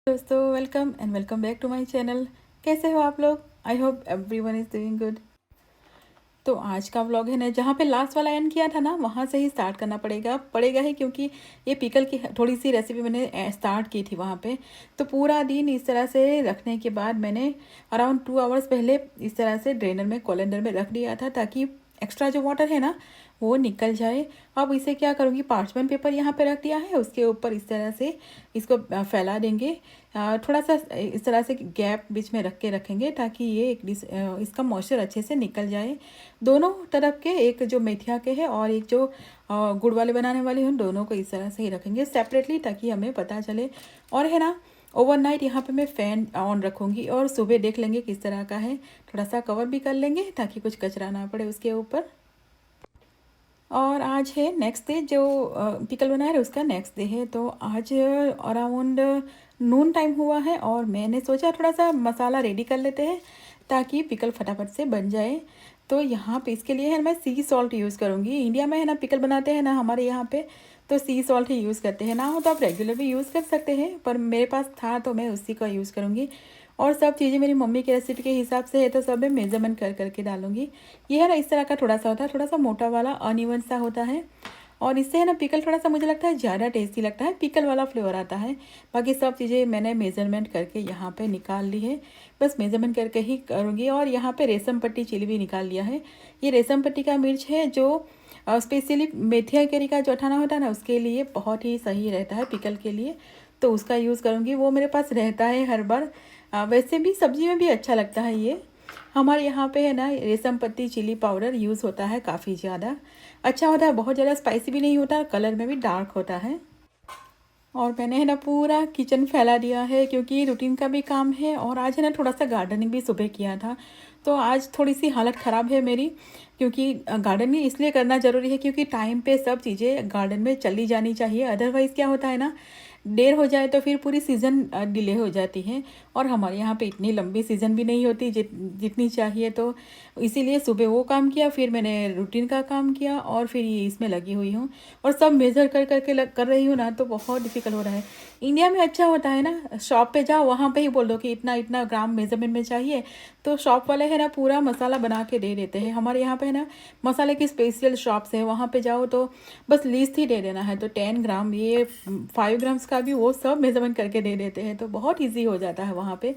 दोस्तों, welcome and welcome back to my channel. कैसे हो आप लोग? I hope everyone is doing good. तो आज का व्लॉग है ना, जहाँ पे लास्ट वाला एंड किया था ना, वहाँ से ही स्टार्ट करना पड़ेगा ही, क्योंकि ये पिकल की थोड़ी सी रेसिपी मैंने स्टार्ट की थी वहाँ पे। तो पूरा दिन इस तरह से रखने के बाद मैंने अराउंड 2 आवर्स पहले इस तरह से ड्रेनर में कोलेंडर में रख दिया था, ताकि एक्स्ट्रा जो वाटर है ना वो निकल जाए। अब इसे क्या करूँगी, पार्चमेंट पेपर यहाँ पे रख दिया है, उसके ऊपर इस तरह से इसको फैला देंगे। थोड़ा सा इस तरह से गैप बीच में रख के रखेंगे, ताकि ये इसका मॉइस्चर अच्छे से निकल जाए। दोनों तरफ के, एक जो मेथिया के है और एक जो गुड़ वाले बनाने वाले हैं, दोनों को इस तरह से ही रखेंगे सेपरेटली, ताकि हमें पता चले। और है ना, ओवरनाइट यहाँ पे मैं फ़ैन ऑन रखूँगी और सुबह देख लेंगे किस तरह का है। थोड़ा सा कवर भी कर लेंगे ताकि कुछ कचरा ना पड़े उसके ऊपर। और आज है नेक्स्ट डे, जो पिकल बनाया है उसका नेक्स्ट डे है। तो आज अराउंड नून टाइम हुआ है और मैंने सोचा थोड़ा सा मसाला रेडी कर लेते हैं, ताकि पिकल फटाफट से बन जाए। तो यहाँ पे इसके लिए है मैं सी सॉल्ट यूज़ करूँगी। इंडिया में है ना पिकल बनाते हैं ना हमारे यहाँ पे, तो सी सॉल्ट ही यूज़ करते हैं। ना हो तो आप रेगुलर भी यूज़ कर सकते हैं, पर मेरे पास था तो मैं उसी का यूज़ करूँगी। और सब चीज़ें मेरी मम्मी की रेसिपी के हिसाब से है, तो सब मैं मेज़रमेंट कर करके डालूँगी। ये है ना, इस तरह का थोड़ा सा होता है, थोड़ा सा मोटा वाला अनइवन सा होता है। और इससे है ना पिकल थोड़ा सा मुझे लगता है ज़्यादा टेस्टी लगता है, पिकल वाला फ्लेवर आता है। बाकी सब चीज़ें मैंने मेज़रमेंट करके यहाँ पे निकाल ली है, बस मेज़रमेंट करके ही करूँगी। और यहाँ पे रेशम पट्टी चिली भी निकाल लिया है। ये रेशम पट्टी का मिर्च है, जो स्पेशली मेथिया करी का जो अठाना होता है ना, उसके लिए बहुत ही सही रहता है पिकल के लिए, तो उसका यूज़ करूँगी। वो मेरे पास रहता है हर बार। वैसे भी सब्ज़ी में भी अच्छा लगता है ये। हमारे यहाँ पे है ना रेशम पत्ती चिली पाउडर यूज़ होता है, काफ़ी ज़्यादा अच्छा होता है, बहुत ज़्यादा स्पाइसी भी नहीं होता, कलर में भी डार्क होता है। और मैंने है ना पूरा किचन फैला दिया है, क्योंकि रूटीन का भी काम है। और आज है ना थोड़ा सा गार्डनिंग भी सुबह किया था, तो आज थोड़ी सी हालत ख़राब है मेरी, क्योंकि गार्डनिंग इसलिए करना ज़रूरी है क्योंकि टाइम पे सब चीज़ें गार्डन में चली जानी चाहिए। अदरवाइज़ क्या होता है ना, देर हो जाए तो फिर पूरी सीज़न डिले हो जाती है। और हमारे यहाँ पे इतनी लंबी सीज़न भी नहीं होती जितनी चाहिए। तो इसीलिए सुबह वो काम किया, फिर मैंने रूटीन का काम किया, और फिर ये इसमें लगी हुई हूँ। और सब मेज़र कर करके कर रही हूँ ना, तो बहुत डिफ़िकल्ट हो रहा है। इंडिया में अच्छा होता है ना, शॉप पे जाओ, वहाँ पे ही बोल दो कि इतना इतना ग्राम मेज़रमेंट में चाहिए, तो शॉप वाले है ना पूरा मसाला बना के दे देते हैं। हमारे यहाँ पे है ना मसाले की स्पेशल शॉप्स है, वहाँ पे जाओ तो बस लिस्ट ही दे देना है, तो 10 ग्राम, ये 5 ग्राम्स का भी वो सब मेज़रमेंट करके दे देते हैं, तो बहुत ईजी हो जाता है वहाँ पे।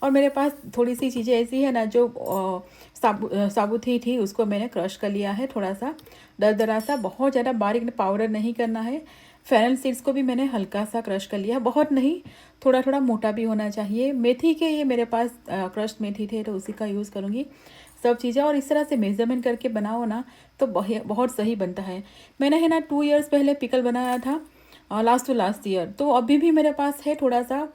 और मेरे पास थोड़ी सी चीज़ें ऐसी है ना, जो साबुत ही थी, उसको मैंने क्रश कर लिया है, थोड़ा सा दरदरा सा, बहुत ज़्यादा बारीक पाउडर नहीं करना है। फेरन सीड्स को भी मैंने हल्का सा क्रश कर लिया, बहुत नहीं, थोड़ा थोड़ा मोटा भी होना चाहिए। मेथी के ये मेरे पास क्रश्ड मेथी थे, तो उसी का यूज़ करूँगी सब चीज़ें। और इस तरह से मेज़रमेंट करके बनाओ ना, तो बहुत सही बनता है। मैंने है ना 2 इयर्स पहले पिकल बनाया था, लास्ट टू लास्ट ईयर, तो अभी भी मेरे पास है थोड़ा सा,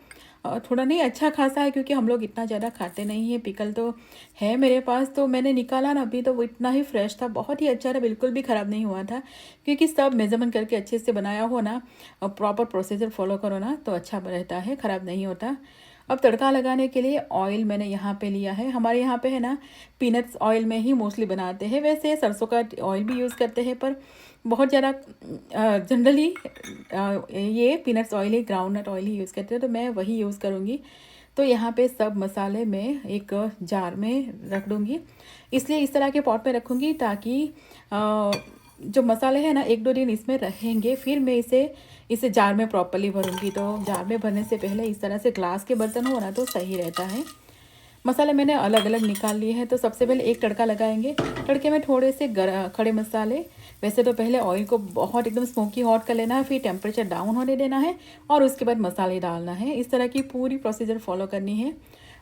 थोड़ा नहीं, अच्छा खासा है, क्योंकि हम लोग इतना ज़्यादा खाते नहीं है पिकल, तो है मेरे पास। तो मैंने निकाला ना अभी, तो वो इतना ही फ्रेश था, बहुत ही अच्छा था, बिल्कुल भी ख़राब नहीं हुआ था, क्योंकि सब मेज़रमेंट करके अच्छे से बनाया हो ना, और प्रॉपर प्रोसीजर फॉलो करो ना, तो अच्छा रहता है, ख़राब नहीं होता। अब तड़का लगाने के लिए ऑयल मैंने यहाँ पे लिया है। हमारे यहाँ पे है ना पीनट्स ऑयल में ही मोस्टली बनाते हैं, वैसे सरसों का ऑयल भी यूज़ करते हैं, पर बहुत ज़्यादा जनरली ये पीनट्स ऑयल ही, ग्राउंडनट ऑयल ही यूज़ करते हैं, तो मैं वही यूज़ करूँगी। तो यहाँ पे सब मसाले मैं एक जार में रख दूँगी, इसलिए इस तरह के पॉट में रखूँगी, ताकि जो मसाले हैं ना 1-2 दिन इसमें रहेंगे, फिर मैं इसे जार में प्रॉपरली भरूँगी। तो जार में भरने से पहले इस तरह से ग्लास के बर्तन हो ना, तो सही रहता है। मसाले मैंने अलग अलग निकाल लिए हैं, तो सबसे पहले एक तड़का लगाएंगे। तड़के में थोड़े से खड़े मसाले, वैसे तो पहले ऑयल को बहुत एकदम स्मोकी हॉट कर लेना है, फिर टेम्परेचर डाउन होने देना है, और उसके बाद मसाले डालना है। इस तरह की पूरी प्रोसीजर फॉलो करनी है।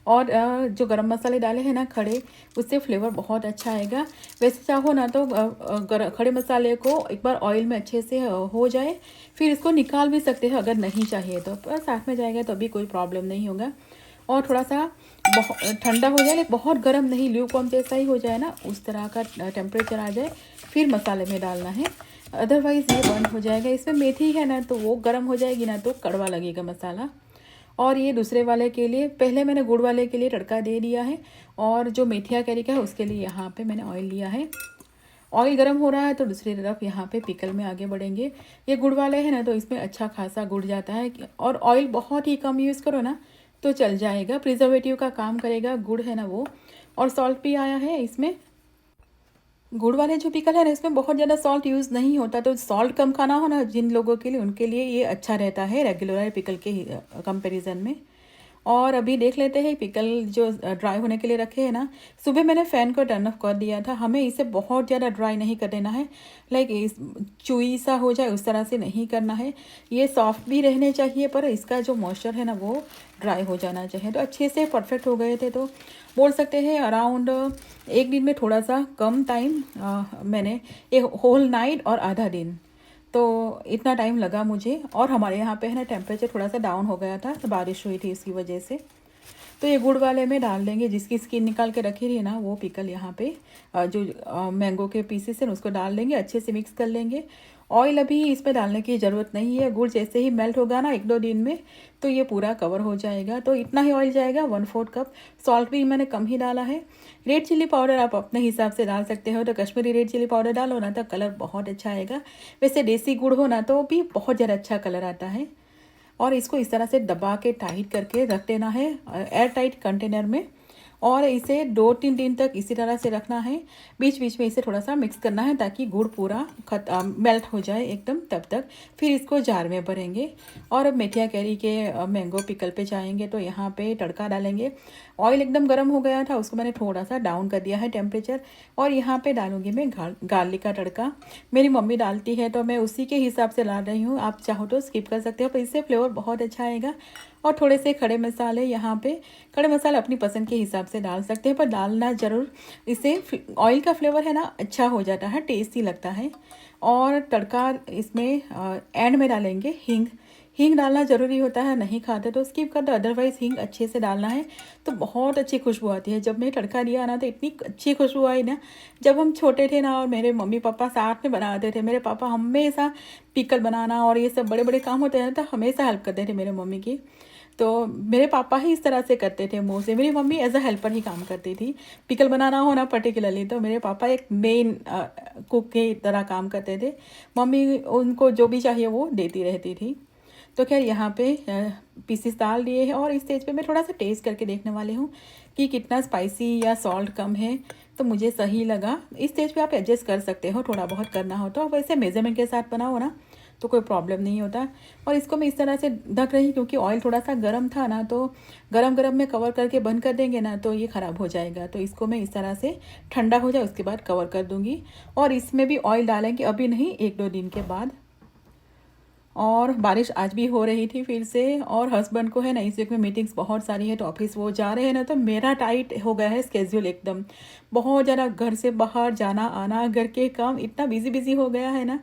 और जो गरम मसाले डाले हैं ना खड़े, उससे फ्लेवर बहुत अच्छा आएगा। वैसे चाहो ना तो खड़े मसाले को एक बार ऑयल में अच्छे से हो जाए, फिर इसको निकाल भी सकते हैं अगर नहीं चाहिए तो, पर साथ में जाएगा तो अभी कोई प्रॉब्लम नहीं होगा। और थोड़ा सा बहुत ठंडा हो जाए, लेकिन बहुत गर्म नहीं, ल्यूकवार्म जैसा ही हो जाए ना, उस तरह का टेम्परेचर आ जाए, फिर मसाले में डालना है, अदरवाइज़ ये बंद हो जाएगा। इसमें मेथी है ना, तो वो गर्म हो जाएगी ना, तो कड़वा लगेगा मसाला। और ये दूसरे वाले के लिए, पहले मैंने गुड़ वाले के लिए तड़का दे दिया है, और जो मेथिया करी का है उसके लिए यहाँ पे मैंने ऑयल लिया है। ऑयल गर्म हो रहा है तो दूसरी तरफ यहाँ पे पिकल में आगे बढ़ेंगे। ये गुड़ वाले हैं ना तो इसमें अच्छा खासा गुड़ जाता है और ऑयल बहुत ही कम यूज़ करो ना तो चल जाएगा, प्रिजर्वेटिव का काम करेगा गुड़ है ना वो। और सॉल्ट भी आया है इसमें। गुड़ वाले जो पिकल है ना इसमें बहुत ज़्यादा सॉल्ट यूज़ नहीं होता, तो सॉल्ट कम खाना हो ना जिन लोगों के लिए, उनके लिए ये अच्छा रहता है रेगुलर पिकल के कंपैरिजन में। और अभी देख लेते हैं पिकल जो ड्राई होने के लिए रखे हैं ना। सुबह मैंने फ़ैन को टर्न ऑफ कर दिया था। हमें इसे बहुत ज़्यादा ड्राई नहीं कर देना है, लाइक इस चुई सा हो जाए उस तरह से नहीं करना है। ये सॉफ्ट भी रहने चाहिए पर इसका जो मॉइस्चर है ना वो ड्राई हो जाना चाहिए। तो अच्छे से परफेक्ट हो गए थे, तो बोल सकते हैं अराउंड एक दिन में थोड़ा सा कम टाइम, मैंने एक होल नाइट और आधा दिन, तो इतना टाइम लगा मुझे। और हमारे यहाँ पे है ना टेम्परेचर थोड़ा सा डाउन हो गया था, तो बारिश हुई थी इसकी वजह से। तो ये गुड़ वाले में डाल देंगे, जिसकी स्किन निकाल के रखी रही है ना वो पिकल यहाँ पे जो मैंगो के पीसेस हैं उसको डाल देंगे, अच्छे से मिक्स कर लेंगे। ऑयल अभी इसमें डालने की ज़रूरत नहीं है, गुड़ जैसे ही मेल्ट होगा ना 1-2 दिन में तो ये पूरा कवर हो जाएगा। तो इतना ही ऑयल जाएगा, 1/4 कप। सॉल्ट भी मैंने कम ही डाला है। रेड चिली पाउडर आप अपने हिसाब से डाल सकते हो, तो कश्मीरी रेड चिली पाउडर डालो ना तो कलर बहुत अच्छा आएगा। वैसे देसी गुड़ हो ना तो भी बहुत ज़्यादा अच्छा कलर आता है। और इसको इस तरह से दबा के टाइट करके रख देना है एयर टाइट कंटेनर में, और इसे 2-3 दिन तक इसी तरह से रखना है। बीच बीच में इसे थोड़ा सा मिक्स करना है ताकि गुड़ पूरा मेल्ट हो जाए एकदम, तब तक। फिर इसको जार में भरेंगे। और अब मेथिया कैरी के मैंगो पिकल पे जाएंगे, तो यहाँ पे तड़का डालेंगे। ऑयल एकदम गर्म हो गया था, उसको मैंने थोड़ा सा डाउन कर दिया है टेम्परेचर। और यहाँ पे डालूंगी मैं गार्लिक का तड़का। मेरी मम्मी डालती है तो मैं उसी के हिसाब से डाल रही हूँ, आप चाहो तो स्किप कर सकते हो, पर इससे फ्लेवर बहुत अच्छा आएगा। और थोड़े से खड़े मसाले, यहाँ पे खड़े मसाले अपनी पसंद के हिसाब से डाल सकते हैं, पर डालना ज़रूर, इससे ऑयल का फ्लेवर है ना अच्छा हो जाता है, टेस्टी लगता है। और तड़का इसमें एंड में डालेंगे हींग। हींग डालना ज़रूरी होता है, नहीं खाते तो स्किप कर दो, अदरवाइज़ हींग अच्छे से डालना है तो बहुत अच्छी खुशबू आती है। जब मैं तड़का दिया ना तो इतनी अच्छी खुशबू आई ना। जब हम छोटे थे ना और मेरे मम्मी पापा साथ में बनाते थे, मेरे पापा हमेशा पिकल बनाना और ये सब बड़े बड़े काम होते हैं तो हमेशा हेल्प करते थे मेरे मम्मी की। तो मेरे पापा ही इस तरह से करते थे मुँह से, मेरी मम्मी एज अ हेल्पर ही काम करती थी। पिकल बनाना हो ना पर्टिकुलरली तो मेरे पापा एक मेन कुक की तरह काम करते थे। मम्मी उनको जो भी चाहिए वो देती रहती थी। तो खैर यहाँ पे पीसेस डाल दिए हैं, और इस स्टेज पे मैं थोड़ा सा टेस्ट करके देखने वाली हूँ कि कितना स्पाइसी या सॉल्ट कम है। तो मुझे सही लगा। इस स्टेज पे आप एडजस्ट कर सकते हो, थोड़ा बहुत करना हो तो। वैसे मेजरमेंट के साथ बनाओ ना तो कोई प्रॉब्लम नहीं होता। और इसको मैं इस तरह से ढक रही, क्योंकि ऑयल थोड़ा सा गर्म था ना, तो गरम गरम में कवर करके बंद कर देंगे ना तो ये ख़राब हो जाएगा। तो इसको मैं इस तरह से ठंडा हो जाए उसके बाद कवर कर दूँगी। और इसमें भी ऑयल डालेंगे, अभी नहीं, 1-2 दिन के बाद। और बारिश आज भी हो रही थी फिर से, और हस्बैंड को है ना इस वीक में मीटिंग्स बहुत सारी है तो ऑफिस वो जा रहे हैं ना, तो मेरा टाइट हो गया है स्केड्यूल एकदम। बहुत ज़्यादा घर से बाहर जाना आना, घर के काम, इतना बिजी बिजी हो गया है ना।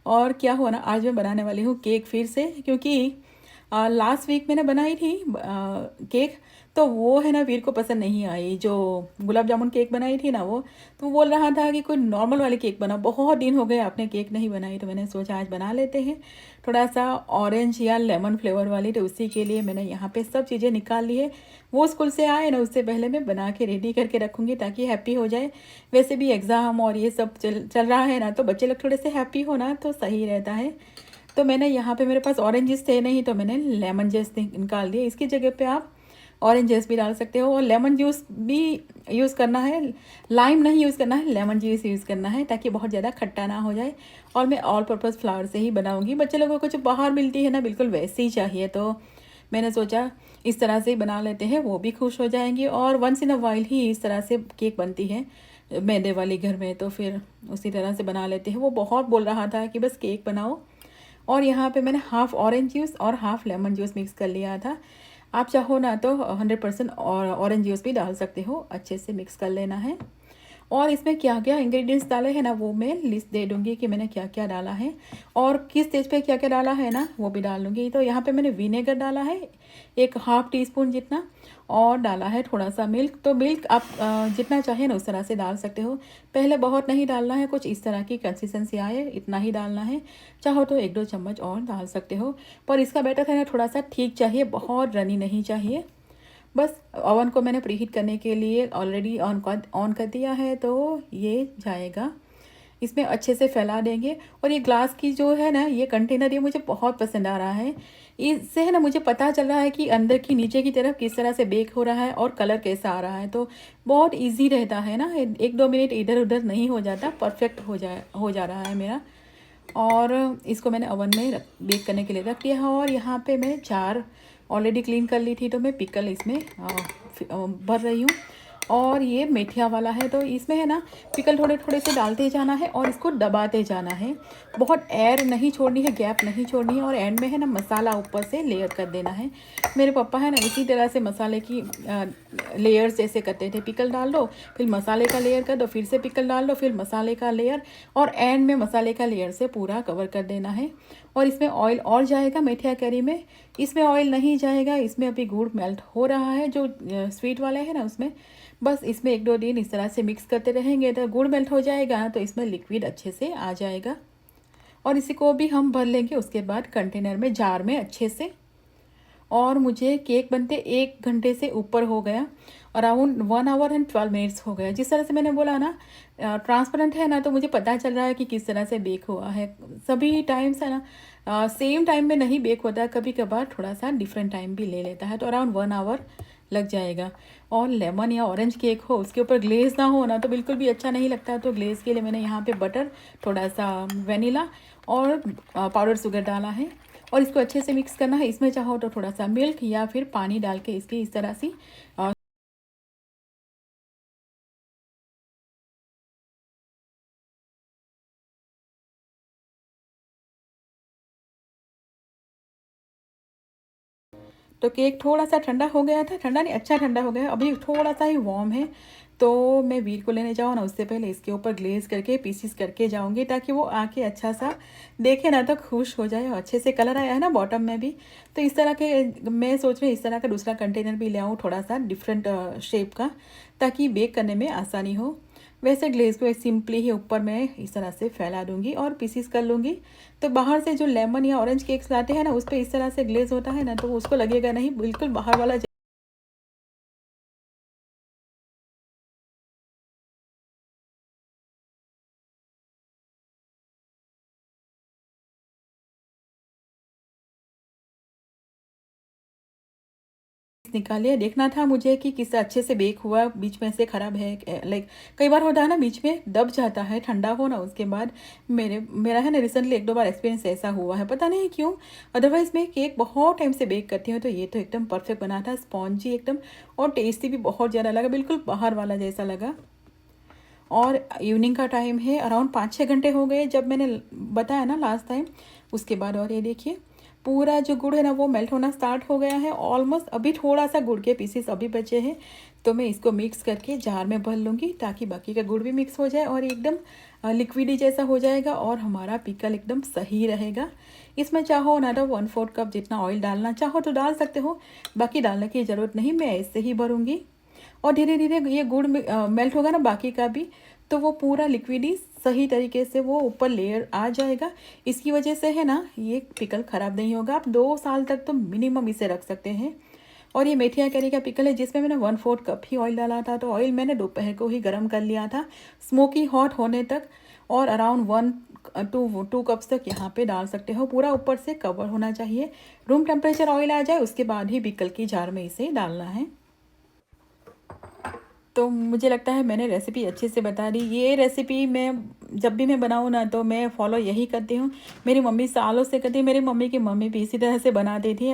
और क्या हुआ ना, आज मैं बनाने वाली हूँ केक फिर से, क्योंकि लास्ट वीक मैंने बनाई थी केक, तो वो है ना वीर को पसंद नहीं आई। जो गुलाब जामुन केक बनाई थी ना वो, तो वो बोल रहा था कि कोई नॉर्मल वाली केक बना, बहुत दिन हो गए आपने केक नहीं बनाई। तो मैंने सोचा आज बना लेते हैं थोड़ा सा ऑरेंज या लेमन फ्लेवर वाली। तो उसी के लिए मैंने यहाँ पे सब चीज़ें निकाल ली है। वो स्कूल से आए ना उससे पहले मैं बना के रेडी करके रखूँगी ताकि हैप्पी हो जाए। वैसे भी एग्ज़ाम और ये सब चल रहा है ना, तो बच्चे लोग थोड़े से हैप्पी होना तो सही रहता है। तो मैंने यहाँ पे, मेरे पास ऑरेंज जूस थे नहीं तो मैंने लेमन जूस निकाल दिए। इसकी जगह पे आप ऑरेंज जूस भी डाल सकते हो, और लेमन जूस भी यूज़ करना है, लाइम नहीं यूज़ करना है, लेमन जूस यूज़ करना है ताकि बहुत ज़्यादा खट्टा ना हो जाए। और मैं ऑल पर्पज़ फ्लावर से ही बनाऊँगी। बच्चे लोगों को जो बाहर मिलती है ना बिल्कुल वैसे ही चाहिए, तो मैंने सोचा इस तरह से ही बना लेते हैं, वो भी खुश हो जाएंगी। और once in a while he इस तरह से केक बनती है मैदे वाली घर में, तो फिर उसी तरह से बना लेते हैं। वो बहुत बोल रहा था कि बस केक बनाओ। और यहाँ पे मैंने हाफ़ ऑरेंज जूस और हाफ़ लेमन जूस मिक्स कर लिया था। आप चाहो ना तो 100% और ऑरेंज जूस भी डाल सकते हो, अच्छे से मिक्स कर लेना है। और इसमें क्या क्या इंग्रेडिएंट्स डाले हैं ना वो मैं लिस्ट दे दूँगी कि मैंने क्या क्या डाला है और किस स्टेज पे क्या क्या डाला है ना, वो भी डाल दूँगी। तो यहाँ पे मैंने विनेगर डाला है 1/2 टीस्पून जितना, और डाला है थोड़ा सा मिल्क। तो मिल्क आप जितना चाहे ना उस तरह से डाल सकते हो। पहले बहुत नहीं डालना है, कुछ इस तरह की कंसिस्टेंसी आए इतना ही डालना है। चाहो तो 1-2 चम्मच और डाल सकते हो, पर इसका बैटर है ना थोड़ा सा ठीक चाहिए, बहुत रनी नहीं चाहिए। बस ओवन को मैंने प्रीहीट करने के लिए ऑलरेडी ऑन कर दिया है, तो ये जाएगा इसमें अच्छे से फैला देंगे। और ये ग्लास की जो है ना ये कंटेनर, ये मुझे बहुत पसंद आ रहा है। इससे है ना मुझे पता चल रहा है कि अंदर की नीचे की तरफ किस तरह से बेक हो रहा है और कलर कैसा आ रहा है। तो बहुत इजी रहता है ना, 1-2 मिनट इधर उधर नहीं हो जाता, परफेक्ट हो जा रहा है मेरा। और इसको मैंने ओवन में बेक करने के लिए रख दिया है। और यहाँ पे मैं जार ऑलरेडी क्लीन कर ली थी, तो मैं पिकल इसमें भर रही हूँ। और ये मेथिया वाला है, तो इसमें है ना पिकल थोड़े थोड़े से डालते जाना है और इसको दबाते जाना है। बहुत एयर नहीं छोड़नी है, गैप नहीं छोड़नी है। और एंड में है ना मसाला ऊपर से लेयर कर देना है। मेरे पापा है ना इसी तरह से मसाले की लेयर्स जैसे करते थे। पिकल डाल दो, फिर मसाले का लेयर कर दो, फिर से पिकल डाल दो, फिर मसाले का लेयर, और एंड में मसाले का लेयर से पूरा कवर कर देना है। और इसमें ऑयल और जाएगा मेथिया करी में, इसमें ऑयल नहीं जाएगा। इसमें अभी गुड़ मेल्ट हो रहा है, जो स्वीट वाले है ना उसमें। बस इसमें 1-2 दिन इस तरह से मिक्स करते रहेंगे तो गुड़ मेल्ट हो जाएगा ना, तो इसमें लिक्विड अच्छे से आ जाएगा। और इसी को भी हम भर लेंगे उसके बाद कंटेनर में, जार में अच्छे से। और मुझे केक बनते 1 घंटे से ऊपर हो गया, अराउंड 1 आवर एंड 12 मिनट्स हो गया। जिस तरह से मैंने बोला ना ट्रांसपेरेंट है ना, तो मुझे पता चल रहा है कि किस तरह से बेक हुआ है। सभी टाइम्स है ना सेम टाइम में नहीं बेक होता है, कभी कभार थोड़ा सा डिफरेंट टाइम भी ले लेता है। तो अराउंड 1 आवर लग जाएगा। और लेमन या ऑरेंज केक हो, उसके ऊपर ग्लेज़ ना हो ना, तो बिल्कुल भी अच्छा नहीं लगता। तो ग्लेज़ के लिए मैंने यहाँ पे बटर, थोड़ा सा वेनिला और पाउडर शुगर डाला है। और इसको अच्छे से मिक्स करना है। इसमें चाहो तो थोड़ा सा मिल्क या फिर पानी डाल के इसकी इस तरह से तो केक थोड़ा सा ठंडा हो गया था, ठंडा नहीं अच्छा ठंडा हो गया, अभी थोड़ा सा ही वार्म है। तो मैं वीर को लेने जाऊँ ना, उससे पहले इसके ऊपर ग्लेज करके पीसीस करके जाऊँगी, ताकि वो आके अच्छा सा देखे ना तो खुश हो जाए। और अच्छे से कलर आया है ना बॉटम में भी। तो इस तरह के मैं सोच रही हूँ इस तरह का दूसरा कंटेनर भी ले आऊँ, थोड़ा सा डिफरेंट शेप का, ताकि बेक करने में आसानी हो। वैसे ग्लेज़ को सिंपली ही ऊपर मैं इस तरह से फैला दूंगी और पीसीस कर लूँगी। तो बाहर से जो लेमन या ऑरेंज केक्स लाते हैं ना, उस पर इस तरह से ग्लेज़ होता है ना, तो उसको लगेगा नहीं, बिल्कुल बाहर वाला। निकालिए, देखना था मुझे कि किस अच्छे से बेक हुआ, बीच में से ख़राब है। लाइक कई बार होता है ना बीच में दब जाता है, ठंडा हो ना उसके बाद। मेरा है ना रिसेंटली 1-2 बार एक्सपीरियंस ऐसा हुआ है, पता नहीं क्यों। अदरवाइज़ मैं केक बहुत टाइम से बेक करती हूँ, तो ये तो एकदम परफेक्ट बना था, स्पॉन्जी एकदम। और टेस्टी भी बहुत ज़्यादा लगा, बिल्कुल बाहर वाला जैसा लगा। और इवनिंग का टाइम है, अराउंड 5-6 घंटे हो गए जब मैंने बताया ना लास्ट टाइम। उसके बाद और ये देखिए पूरा जो गुड़ है ना वो मेल्ट होना स्टार्ट हो गया है ऑलमोस्ट। अभी थोड़ा सा गुड़ के पीसेस अभी बचे हैं, तो मैं इसको मिक्स करके जार में भर लूँगी, ताकि बाकी का गुड़ भी मिक्स हो जाए और एकदम लिक्विडी जैसा हो जाएगा। और हमारा पिकल एकदम सही रहेगा। इसमें चाहो ना तो 1/4 कप जितना ऑयल डालना चाहो तो डाल सकते हो, बाकी डालने की ज़रूरत नहीं, मैं ऐसे ही भरूँगी। और धीरे धीरे ये गुड़ मेल्ट होगा ना बाकी का भी, तो वो पूरा लिक्विडी सही तरीके से वो ऊपर लेयर आ जाएगा। इसकी वजह से है ना ये पिकल ख़राब नहीं होगा, आप 2 साल तक तो मिनिमम इसे रख सकते हैं। और ये मेथिया करी का पिकल है, जिसमें मैंने 1/4 कप ही ऑयल डाला था। तो ऑयल मैंने दोपहर को ही गर्म कर लिया था, स्मोकी हॉट होने तक। और अराउंड 1 to 2 कप्स तक यहाँ पे डाल सकते हो, पूरा ऊपर से कवर होना चाहिए। रूम टेम्परेचर ऑयल आ जाए उसके बाद ही पिकल की जार में इसे डालना है। तो मुझे लगता है मैंने रेसिपी अच्छे से बता दी। ये रेसिपी मैं जब भी मैं बनाऊँ ना, तो मैं फॉलो यही करती हूँ। मेरी मम्मी सालों से करती है, मेरी मम्मी की मम्मी भी इसी तरह से बनाती थी।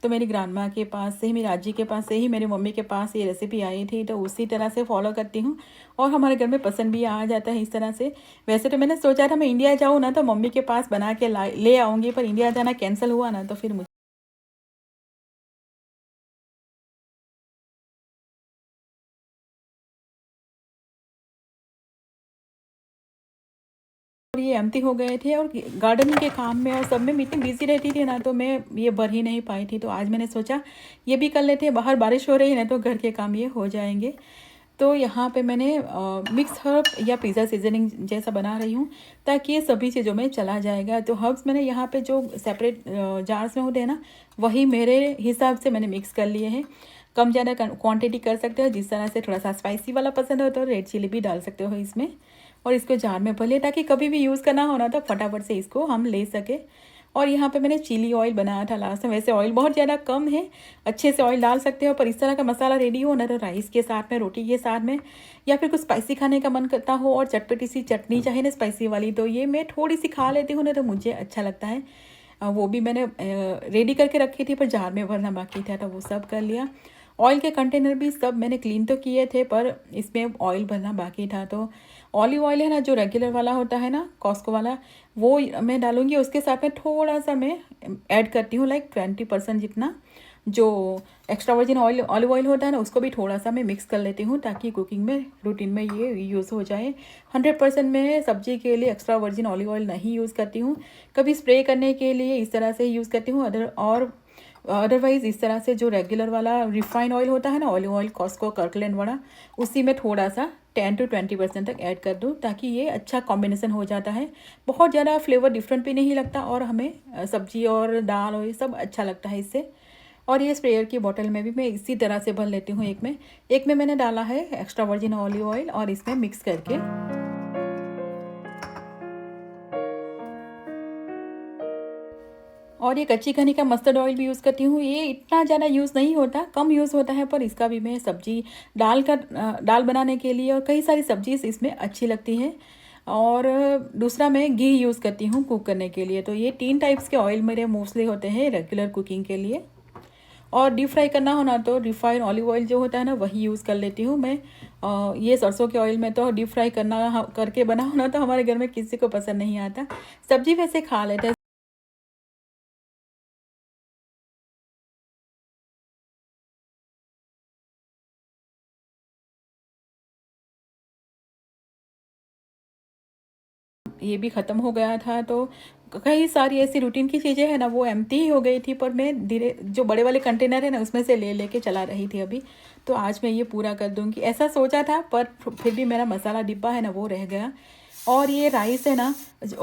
तो मेरी ग्रैंड माँ के पास से ही, मेरी आजी के पास से ही मेरी मम्मी के पास ये रेसिपी आई थी, तो उसी तरह से फॉलो करती हूँ। और हमारे घर में पसंद भी आ जाता है इस तरह से। वैसे तो मैंने सोचा था मैं इंडिया जाऊँ ना तो मम्मी के पास बना के ले आऊँगी, पर इंडिया जाना कैंसिल हुआ ना, तो फिर मुझे और ये एम्प्टी हो गए थे। और गार्डनिंग के काम में और सब में इतनी बिजी रहती थी ना, तो मैं ये भर ही नहीं पाई थी। तो आज मैंने सोचा ये भी कर लेते हैं, बाहर बारिश हो रही है ना, तो घर के काम ये हो जाएंगे। तो यहाँ पे मैंने मिक्स हर्ब या पिज़्ज़ा सीजनिंग जैसा बना रही हूँ, ताकि ये सभी चीज़ों में चला जाएगा। तो हर्ब्स मैंने यहाँ पे जो सेपरेट जार्स में होते हैं ना, वही मेरे हिसाब से मैंने मिक्स कर लिए हैं। कम ज़्यादा क्वांटिटी कर सकते हो, जिस तरह से थोड़ा सा स्पाइसी वाला पसंद हो तो रेड चिली भी डाल सकते हो इसमें। और इसको जार में भर लिया ताकि कभी भी यूज़ करना हो ना तो फटाफट से इसको हम ले सके। और यहाँ पे मैंने चिली ऑयल बनाया था लास्ट में। वैसे ऑयल बहुत ज़्यादा कम है, अच्छे से ऑयल डाल सकते हो, पर इस तरह का मसाला रेडी हो ना तो राइस के साथ में, रोटी के साथ में, या फिर कुछ स्पाइसी खाने का मन करता हो और चटपटी सी चटनी चाहे ना स्पाइसी वाली, तो ये मैं थोड़ी सी खा लेती हूँ ना तो मुझे अच्छा लगता है। वो भी मैंने रेडी करके रखी थी, पर जार में भरना बाकी था तो वो सब कर लिया। ऑयल के कंटेनर भी सब मैंने क्लीन तो किए थे, पर इसमें ऑयल भरना बाकी था। तो ऑलिव ऑयल है ना, जो रेगुलर वाला होता है ना, कॉस्को वाला, वो मैं डालूंगी। उसके साथ में थोड़ा सा मैं ऐड करती हूँ, लाइक 20% जितना जो एक्स्ट्रा वर्जिन ऑलिव ऑयल होता है ना, उसको भी थोड़ा सा मैं मिक्स कर लेती हूँ ताकि कुकिंग में, रूटीन में ये यूज़ हो जाए। 100% मैं सब्जी के लिए एक्स्ट्रा वर्जिन ऑलिव ऑयल नहीं यूज़ करती हूँ, कभी स्प्रे करने के लिए इस तरह से ही यूज़ करती हूँ। अदरवाइज़ इस तरह से जो रेगुलर वाला रिफाइंड ऑयल होता है ना, ऑलिव ऑयल कॉस्को कर्कलैंड वाला, उसी में थोड़ा सा 10 to 20% तक ऐड कर दूँ ताकि ये अच्छा कॉम्बिनेशन हो जाता है। बहुत ज़्यादा फ्लेवर डिफरेंट भी नहीं लगता और हमें सब्जी और दाल और ये सब अच्छा लगता है इससे। और ये स्प्रेयर की बोतल में भी मैं इसी तरह से भर लेती हूँ। एक में मैंने डाला है एक्स्ट्रा वर्जिन ऑलिव ऑयल और इसमें मिक्स करके। और ये कच्ची घनी का मस्टर्ड ऑयल भी यूज़ करती हूँ। ये इतना ज़्यादा यूज़ नहीं होता, कम यूज़ होता है, पर इसका भी मैं सब्जी दाल बनाने के लिए और कई सारी सब्जी इसमें अच्छी लगती है। और दूसरा मैं घी यूज़ करती हूँ कुक करने के लिए। तो ये 3 टाइप्स के ऑयल मेरे मोस्टली होते हैं रेगुलर कुकिंग के लिए। और डीप फ्राई करना हो ना तो रिफाइंड ऑलिव ऑयल जो होता है ना, वही यूज़ कर लेती हूँ मैं। ये सरसों के ऑयल में तो डीप फ्राई करके बना हो ना तो हमारे घर में किसी को पसंद नहीं आता। सब्जी वैसे खा लेते हैं। ये भी ख़त्म हो गया था, तो कई सारी ऐसी रूटीन की चीज़ें हैं ना, वो एम्प्टी ही हो गई थी, पर मैं धीरे जो बड़े वाले कंटेनर है ना उसमें से ले लेके चला रही थी अभी। तो आज मैं ये पूरा कर दूँगी ऐसा सोचा था, पर फिर भी मेरा मसाला डिब्बा है ना वो रह गया। और ये राइस है ना,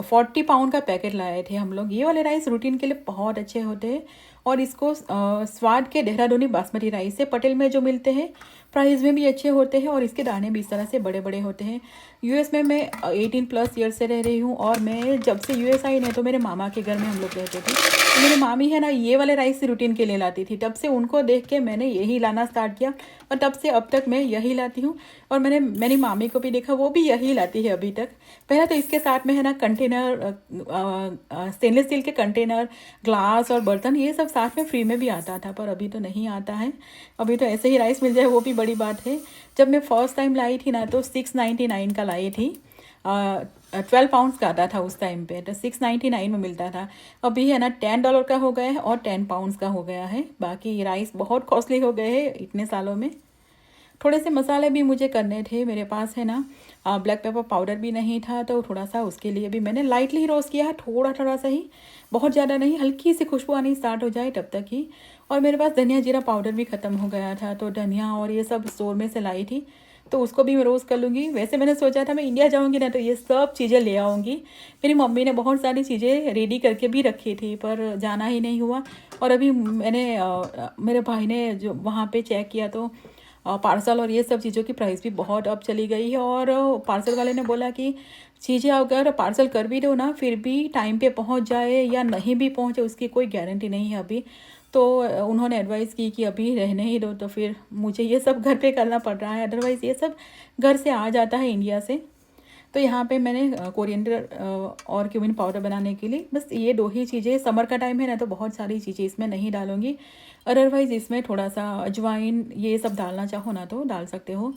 40 पाउंड का पैकेट लाए थे हम लोग। ये वाले राइस रूटीन के लिए बहुत अच्छे होते हैं। और इसको स्वाद के देहरादूनी बासमती राइस है, पटेल में जो मिलते हैं, प्राइस में भी अच्छे होते हैं और इसके दाने भी इस तरह से बड़े बड़े होते हैं। यूएस में मैं 18+ ईयर से रह रही हूँ और मैं जब से यूएस आई नहीं तो मेरे मामा के घर में हम लोग रहते थे। तो मेरी मामी है ना, ये वाले राइस रूटीन के लिए लाती थी। तब से उनको देख के मैंने यही लाना स्टार्ट किया और तब से अब तक मैं यही लाती हूँ। और मैंने मेरी मामी को भी देखा, वो भी यही लाती है अभी तक। पहले तो इसके साथ में है ना कंटेनर, स्टेनलेस स्टील के कंटेनर, ग्लास और बर्तन, ये सब साथ में फ्री में भी आता था, पर अभी तो नहीं आता है। अभी तो ऐसे ही राइस मिल जाए वो भी बड़ी बात है। जब मैं फर्स्ट टाइम लाई थी ना तो 699 का लाई थी। 12 पाउंड्स का आता था उस टाइम पे, तो 699 में मिलता था। अभी है ना $10 का हो गया है और 10 पाउंड्स का हो गया है। बाकी राइस बहुत कॉस्टली हो गए हैं इतने सालों में। थोड़े से मसाले भी मुझे करने थे, मेरे पास है ना ब्लैक पेपर पाउडर भी नहीं था, तो थोड़ा सा उसके लिए भी मैंने लाइटली ही रोस्ट किया है, थोड़ा थोड़ा सा ही, बहुत ज़्यादा नहीं, हल्की सी खुशबू आनी स्टार्ट हो जाए तब तक ही। और मेरे पास धनिया जीरा पाउडर भी ख़त्म हो गया था, तो धनिया और ये सब स्टोर में से लाई थी, तो उसको भी मैं रोज़ कर लूँगी। वैसे मैंने सोचा था मैं इंडिया जाऊँगी ना तो ये सब चीज़ें ले आऊँगी। मेरी मम्मी ने बहुत सारी चीज़ें रेडी करके भी रखी थी, पर जाना ही नहीं हुआ। और अभी मेरे भाई ने जो वहाँ पे चेक किया तो पार्सल और ये सब चीज़ों की प्राइस भी बहुत अब चली गई है। और पार्सल वाले ने बोला कि चीज़ें अगर पार्सल कर भी दो ना, फिर भी टाइम पे पहुंच जाए या नहीं भी पहुंचे उसकी कोई गारंटी नहीं है अभी। तो उन्होंने एडवाइस की कि अभी रहने ही दो, तो फिर मुझे ये सब घर पे करना पड़ रहा है, अदरवाइज़ ये सब घर से आ जाता है इंडिया से। तो यहाँ पे मैंने कोरिएंडर और क्यूमिन पाउडर बनाने के लिए बस ये दो ही चीज़ें, समर का टाइम है ना तो बहुत सारी चीज़ें इसमें नहीं डालूंगी। अदरवाइज़ इसमें थोड़ा सा अजवाइन ये सब डालना चाहो ना तो डाल सकते हो।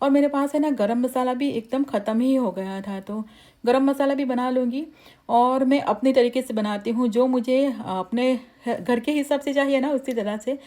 और मेरे पास है ना गरम मसाला भी एकदम ख़त्म ही हो गया था, तो गरम मसाला भी बना लूँगी। और मैं अपनी तरीके से बनाती हूँ, जो मुझे अपने घर के हिसाब से चाहिए ना उसी तरह से।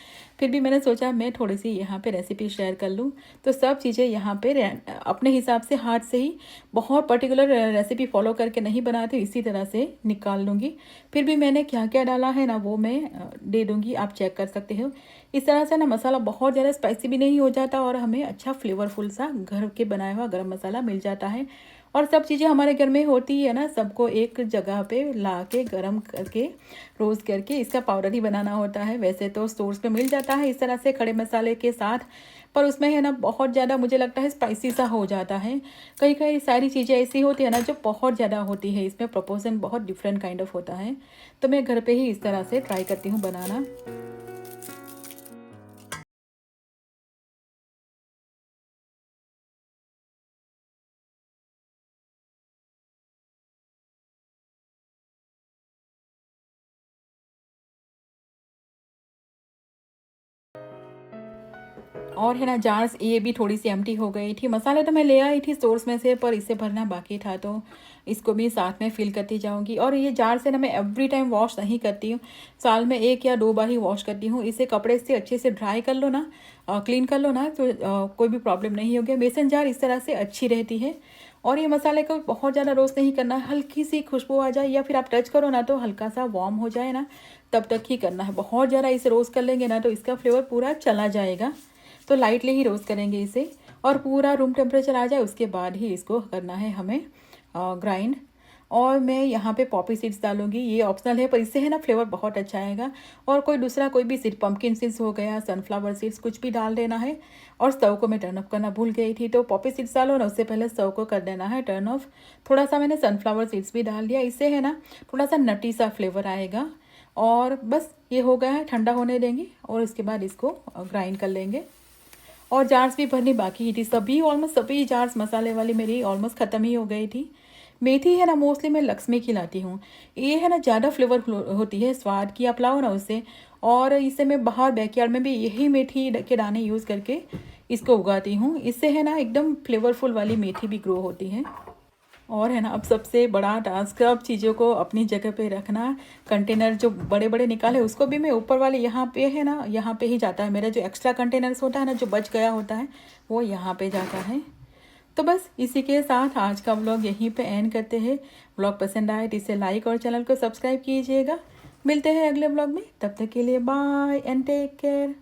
फिर भी मैंने सोचा मैं थोड़ी सी यहाँ पे रेसिपी शेयर कर लूँ, तो सब चीज़ें यहाँ पे अपने हिसाब से हाथ से ही, बहुत पर्टिकुलर रेसिपी फॉलो करके नहीं बनाती, इसी तरह से निकाल लूँगी। फिर भी मैंने क्या क्या डाला है ना वो मैं दे दूँगी, आप चेक कर सकते हो। इस तरह से ना मसाला बहुत ज़्यादा स्पाइसी भी नहीं हो जाता और हमें अच्छा फ्लेवरफुल सा घर के बनाया हुआ गरम मसाला मिल जाता है। और सब चीज़ें हमारे घर में होती है ना, सबको एक जगह पे ला के गर्म करके रोस्ट करके इसका पाउडर ही बनाना होता है। वैसे तो स्टोर्स पे मिल जाता है इस तरह से खड़े मसाले के साथ, पर उसमें है ना बहुत ज़्यादा मुझे लगता है स्पाइसी सा हो जाता है। कई कई सारी चीज़ें ऐसी होती है ना जो बहुत ज़्यादा होती है, इसमें प्रोपोर्शन बहुत डिफरेंट काइंड ऑफ होता है। तो मैं घर पे ही इस तरह से ट्राई करती हूँ बनाना। और है ना जार्स ये भी थोड़ी सी एम्प्टी हो गई थी। मसाले तो मैं ले आई थी स्टोर्स में से, पर इसे भरना बाकी था, तो इसको भी साथ में फिल करती जाऊंगी। और ये जार से ना मैं एवरी टाइम वॉश नहीं करती हूँ, साल में 1 या 2 बार ही वॉश करती हूँ। इसे कपड़े से अच्छे से ड्राई कर लो ना, क्लीन कर लो ना, तो कोई भी प्रॉब्लम नहीं होगी। मेसन जार इस तरह से अच्छी रहती है। और ये मसाले को बहुत ज़्यादा रोस्ट नहीं करना है, हल्की सी खुशबू आ जाए या फिर आप टच करो ना तो हल्का सा वार्म हो जाए ना, तब तक ही करना है। बहुत ज़्यादा इसे रोस्ट कर लेंगे ना तो इसका फ्लेवर पूरा चला जाएगा। तो लाइटली ही रोस्ट करेंगे इसे, और पूरा रूम टेम्परेचर आ जाए उसके बाद ही इसको करना है हमें ग्राइंड। और मैं यहाँ पे पॉपी सीड्स डालूंगी, ये ऑप्शनल है, पर इससे है ना फ्लेवर बहुत अच्छा आएगा। और कोई दूसरा कोई भी सीड, पंपकिन सीड्स हो गया, सनफ्लावर सीड्स, कुछ भी डाल देना है। और स्टव को मैं टर्न ऑफ करना भूल गई थी, तो पॉपी सीड्स डालो ना उससे पहले स्टव को कर देना है टर्न ऑफ। थोड़ा सा मैंने सनफ्लावर सीड्स भी डाल दिया, इससे है ना थोड़ा सा नटी सा फ्लेवर आएगा। और बस ये हो गया है, ठंडा होने देंगे और इसके बाद इसको ग्राइंड कर लेंगे। और जार्स भी भरनी बाकी ही थी, सभी ऑलमोस्ट सभी जार्स मसाले वाली मेरी ऑलमोस्ट ख़त्म ही हो गई थी। मेथी है ना मोस्टली मैं लक्ष्मी की लाती हूँ, ये है ना ज़्यादा फ्लेवर होती है, स्वाद की आप लाओ ना उससे। और इसे मैं बाहर बैकयार्ड में भी यही मेथी के दाने यूज़ करके इसको उगाती हूँ, इससे है ना एकदम फ्लेवरफुल वाली मेथी भी ग्रो होती है। और है ना अब सबसे बड़ा टास्क अब चीज़ों को अपनी जगह पे रखना। कंटेनर जो बड़े बड़े निकाले उसको भी मैं ऊपर वाले यहाँ पे है ना, यहाँ पे ही जाता है मेरा जो एक्स्ट्रा कंटेनर्स होता है ना, जो बच गया होता है वो यहाँ पे जाता है। तो बस इसी के साथ आज का व्लॉग यहीं पे एंड करते हैं। व्लॉग पसंद आए तो इसे लाइक और चैनल को सब्सक्राइब कीजिएगा। मिलते हैं अगले व्लॉग में, तब तक के लिए बाय एंड टेक केयर।